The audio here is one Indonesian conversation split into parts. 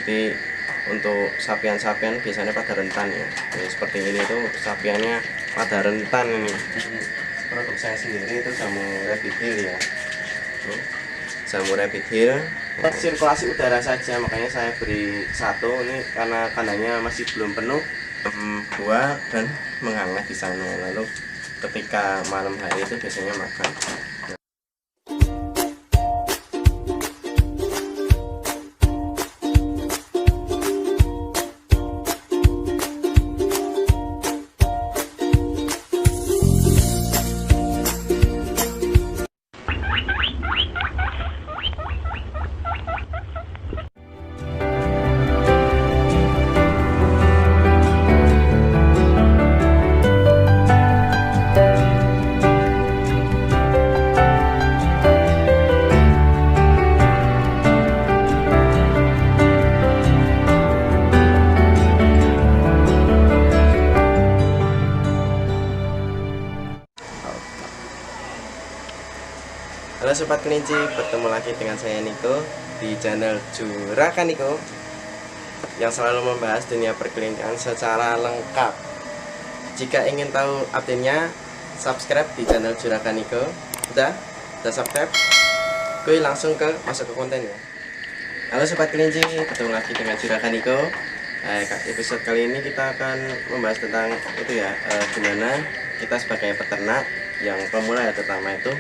Jadi untuk sapian-sapian biasanya pada rentan ya. Jadi seperti ini tuh sapiannya pada rentan ini. Produk saya sendiri itu jamu rabbit hill ya. Jamu rabbit hill sirkulasi udara saja, makanya saya beri satu ini karena kandangnya masih belum penuh, buah dan menghangat di sana. Lalu ketika malam hari itu biasanya makan. Halo Sobat Kelinci, bertemu lagi dengan saya Niko di channel Juragan Niko yang selalu membahas dunia perkelincingan secara lengkap. Jika ingin tahu update-nya, subscribe di channel Juragan Niko. Udah subscribe? Gue langsung masuk ke kontennya. Halo Sobat Kelinci, bertemu lagi dengan Juragan Niko. Episode kali ini kita akan membahas tentang itu ya, gimana kita sebagai peternak yang pemula ya, terutama itu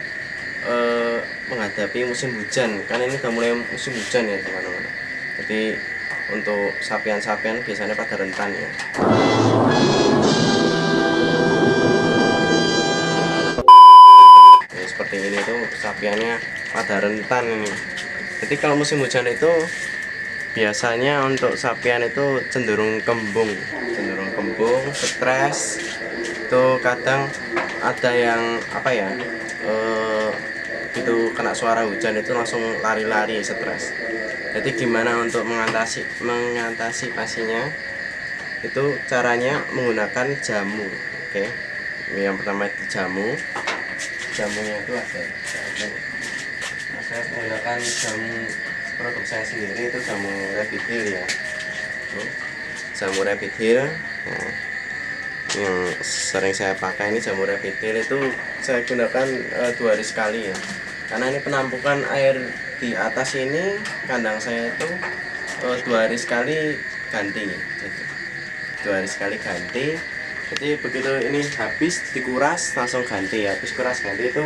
menghadapi musim hujan. Kan ini udah mulai musim hujan ya teman-teman. Jadi untuk sapian-sapian biasanya pada rentan ya. Seperti ini tuh sapiannya pada rentan ini. Jadi kalau musim hujan itu biasanya untuk sapian itu cenderung kembung, stres. Itu kadang ada yang apa ya, itu kena suara hujan itu langsung lari-lari, stres. Jadi gimana untuk mengatasi pastinya? Itu caranya menggunakan jamu. Oke. Yang pertama itu jamunya itu ada saya menggunakan jamu produk saya sendiri, itu jamu rabbit hill ya. Jamu rabbit hill. Nah, yang sering saya pakai ini jamu rabbit hill itu saya gunakan 2 hari sekali ya, karena ini penampungan air di atas ini kandang saya itu 2 hari sekali ganti, jadi 2 hari sekali ganti. Jadi begitu ini habis dikuras langsung ganti, habis kuras ganti itu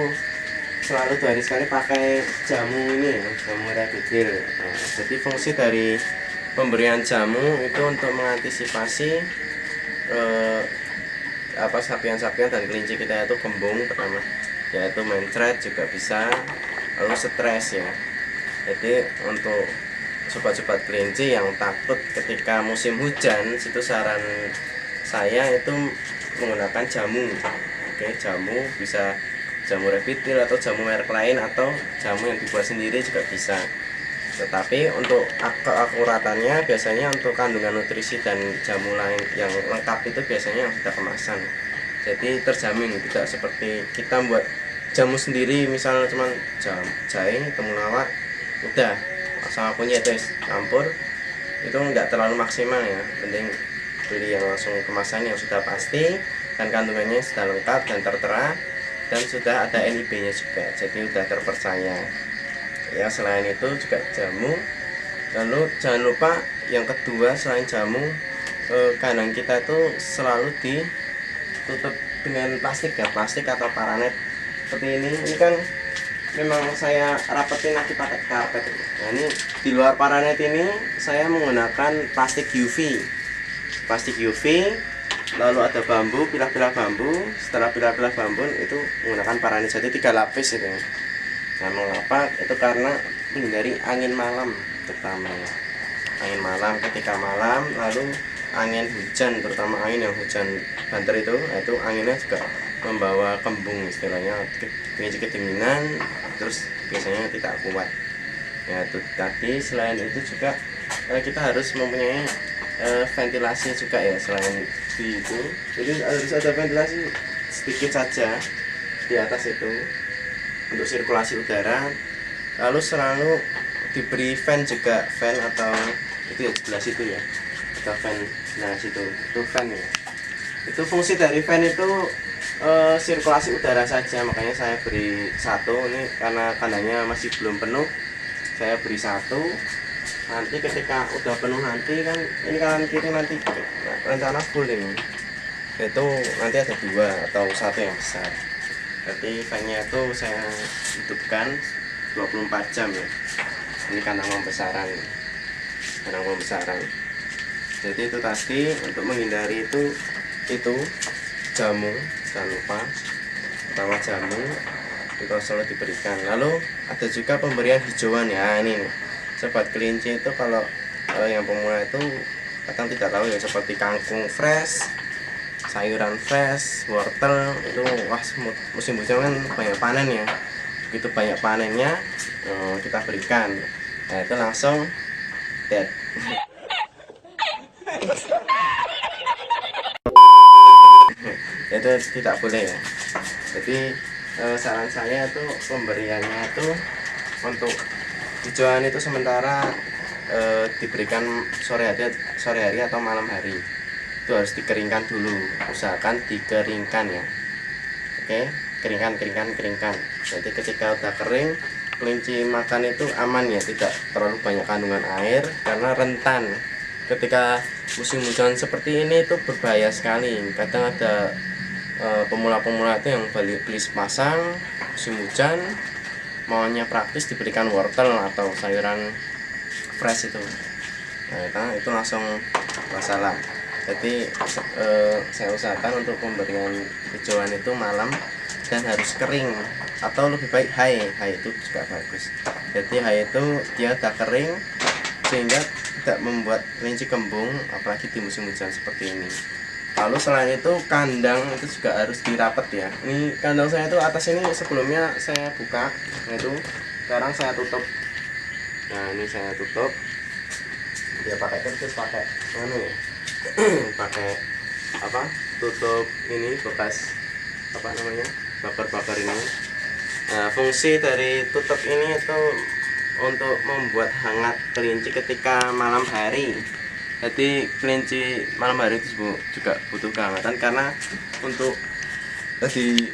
selalu 2 hari sekali pakai jamu ini ya, jamu rabbit hill. Nah, jadi fungsi dari pemberian jamu itu untuk mengantisipasi sapian-sapian dan kelinci kita itu kembung, pertama yaitu mencret juga bisa, lalu stres ya. Jadi untuk sobat-sobat kelinci yang takut ketika musim hujan, itu saran saya itu menggunakan jamu. Oke, jamu bisa jamu rabbit hill atau jamu merek lain atau jamu yang dibuat sendiri juga bisa. Tetapi untuk keakuratannya biasanya untuk kandungan nutrisi dan jamu lain yang lengkap itu biasanya yang sudah kemasan. Jadi terjamin, tidak seperti kita buat jamu sendiri, misalnya cuman jahe, temulawak, udah sama kunyit campur, itu nggak terlalu maksimal ya. Penting beli yang langsung kemasan yang sudah pasti dan kandungannya sudah lengkap dan tertera dan sudah ada NIB-nya juga, jadi udah terpercaya. Ya, selain itu juga jamu. Lalu jangan lupa yang kedua selain jamu, kandang kita itu selalu ditutup dengan plastik ya, plastik atau paranet seperti ini. Ini kan memang saya rapetin lagi pakai karpet. Nah, ini di luar paranet ini saya menggunakan plastik UV, lalu ada bambu, pilah-pilah bambu. Setelah pilah-pilah bambu itu menggunakan paranet, jadi 3 lapis itu. Nah, mengapa? Itu karena menghindari angin malam, terutama ya. Angin malam, ketika malam, lalu angin hujan, terutama angin yang hujan banter itu anginnya juga membawa kembung, istilahnya kelinci kedinginan, terus biasanya tidak kuat. Ya, itu tadi. Selain itu juga kita harus mempunyai ventilasi juga ya, selain di itu. Jadi harus ada ventilasi sedikit saja di atas itu untuk sirkulasi udara. Lalu selalu diberi fan juga, fan atau itu ya sebelah situ ya, ada fan. Nah situ itu fan ya. Itu fungsi dari fan itu sirkulasi udara saja, makanya saya beri satu. Ini karena kandangnya masih belum penuh, saya beri satu. Nanti ketika udah penuh nanti kan ini kanan kiri nanti rencana full ini, itu nanti ada dua atau satu yang besar. Berarti fan-nya itu saya hidupkan 24 jam ya. Ini kandang pembesaran, kandang pembesaran. Jadi itu tadi untuk menghindari itu jamu, jangan lupa pertama jamu itu selalu diberikan. Lalu ada juga pemberian hijauan ya. Ini nih, sobat kelinci itu kalau yang pemula itu kadang tidak tahu ya, seperti kangkung fresh, sayuran fresh, wortel itu wah musim hujan kan banyak panen ya. Begitu banyak panennya kita berikan, nah itu langsung dead. Itu tidak boleh ya. Jadi saran saya tuh pemberiannya itu untuk hijauan itu sementara diberikan sore hari atau malam hari. Itu harus dikeringkan dulu, usahakan dikeringkan ya. Oke, keringkan. Jadi ketika udah kering, kelinci makan itu aman ya, tidak terlalu banyak kandungan air karena rentan. Ketika musim hujan seperti ini itu berbahaya sekali. Kadang ada pemula-pemula itu yang beli sepasang musim hujan, maunya praktis diberikan wortel atau sayuran fresh itu. Nah, itu langsung masalah. Jadi saya usahakan untuk pemberian hijauan itu malam dan harus kering atau lebih baik hay itu juga bagus. Jadi hay itu dia udah kering sehingga tidak membuat kelinci kembung apalagi di musim hujan seperti ini. Lalu selain itu kandang itu juga harus dirapet ya. Ini kandang saya itu atas ini sebelumnya saya buka, nah itu sekarang saya tutup. Nah ini saya tutup. Dia pakai kertas, pakai mana ya? Pakai apa? Tutup ini bekas apa namanya? Bakar ini. Nah, fungsi dari tutup ini itu untuk membuat hangat kelinci ketika malam hari. Jadi kelinci malam hari itu juga butuh kehangatan karena untuk tadi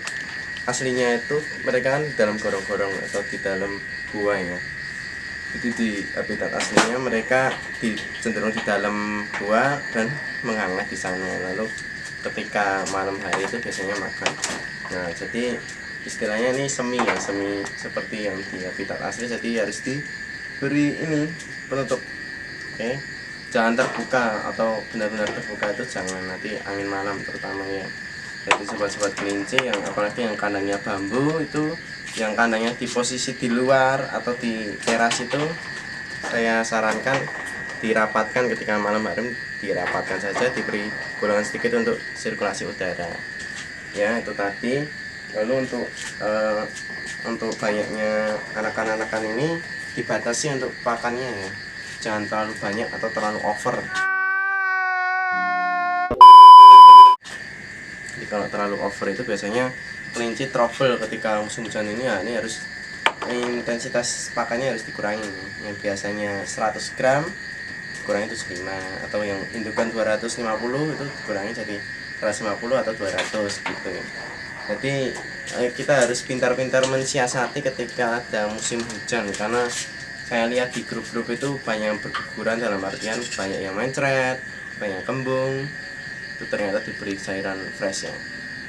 aslinya itu mereka kan di dalam gorong-gorong atau di dalam gua ya. Jadi di habitat aslinya mereka cenderung di dalam gua dan menghangat di sana. Lalu ketika malam hari itu biasanya makan. Nah jadi istilahnya ini semi seperti yang di habitat asli, jadi harus diberi ini penutup. Oke, jangan terbuka atau benar-benar terbuka itu jangan, nanti angin malam terutama ya. Jadi sobat-sobat kelinci yang apalagi yang kandangnya bambu itu, yang kandangnya di posisi di luar atau di teras itu, saya sarankan dirapatkan ketika malam hari, dirapatkan saja, diberi golongan sedikit untuk sirkulasi udara ya. Itu tadi. Lalu untuk banyaknya anakan-anakan ini dibatasi untuk pakannya ya, jangan terlalu banyak atau terlalu over. Jadi kalau terlalu over itu biasanya kelinci trouble ketika musim hujan ini ya. Ini harus intensitas pakannya harus dikurangi, yang biasanya 100 gram dikurangi 75, atau yang indukan 250 itu dikurangi jadi 150 atau 200 gitu ya. Jadi kita harus pintar-pintar mensiasati ketika ada musim hujan, karena saya lihat di grup-grup itu banyak yang berguguran, dalam artian banyak yang mencret, banyak kembung, itu ternyata diberi cairan fresh ya.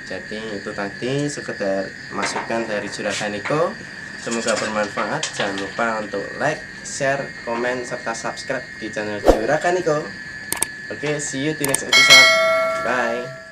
Jadi itu tadi sekedar masukan dari Juragan Niko, semoga bermanfaat. Jangan lupa untuk like, share, komen, serta subscribe di channel Juragan Niko. Oke, see you di next episode, bye.